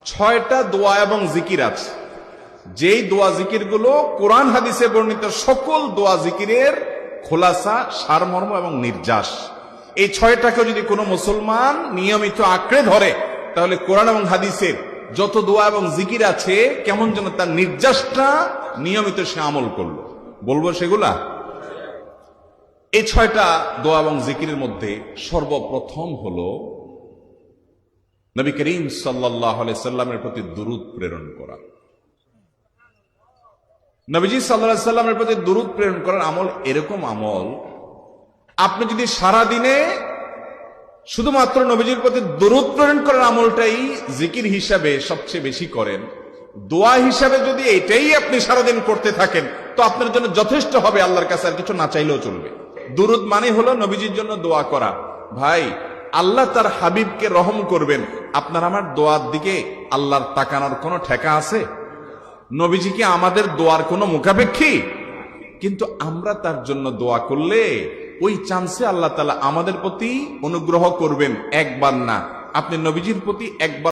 6টা দোয়া এবং জিকির আছে, যেই দোয়া জিকির গুলো কোরআন হাদিসে বর্ণিত সকল দোয়া জিকিরের খোলাসা, সারমর্ম এবং নির্যাস। এই 6টাকে যদি কোনো মুসলমান নিয়মিত আঁকড়ে ধরে, তাহলে কোরআন এবং হাদিসের যত দোয়া এবং জিকির আছে কেমন যেন তার নির্যাসটা নিয়মিত সে আমল করলো। বলবো সেগুলা। এই 6টা দোয়া এবং জিকিরের মধ্যে সর্বপ্রথম হলো নবী করিম সাল্লাল্লাহু আলাইহি সাল্লামের প্রতি দুরূদ প্রেরণ করা। নবীজি সাল্লাল্লাহু আলাইহি সাল্লামের প্রতি দুরূদ প্রেরণ করার আমল এরকম আমল, আপনি যদি সারা দিনে শুধুমাত্র নবীজির প্রতি দুরূদ প্রেরণ করার আমলটাই জিকির হিসাবে সবচেয়ে বেশি করেন, দোয়া হিসাবে যদি এটাই আপনি সারাদিন করতে থাকেন, তো আপনার জন্য যথেষ্ট হবে, আল্লাহর কাছে আর কিছু না চাইলেও চলবে। দুরূদ মানে হলো নবীজির জন্য দোয়া করা। ভাই, আল্লাহ তার হাবিবকে রহম করবেন, আপনার আমার দোয়ার দিকে আল্লাহর তাকানোর কোনো ঠেকা আছে? নবীজি কি আমাদের দোয়ার কোনো মুখাপেক্ষী? কিন্তু আমরা তার জন্য দোয়া করলে ওই চান্সে আল্লাহ তাআলা আমাদের প্রতি অনুগ্রহ করবেন। একবার না, আপনি নবীজির প্রতি একবার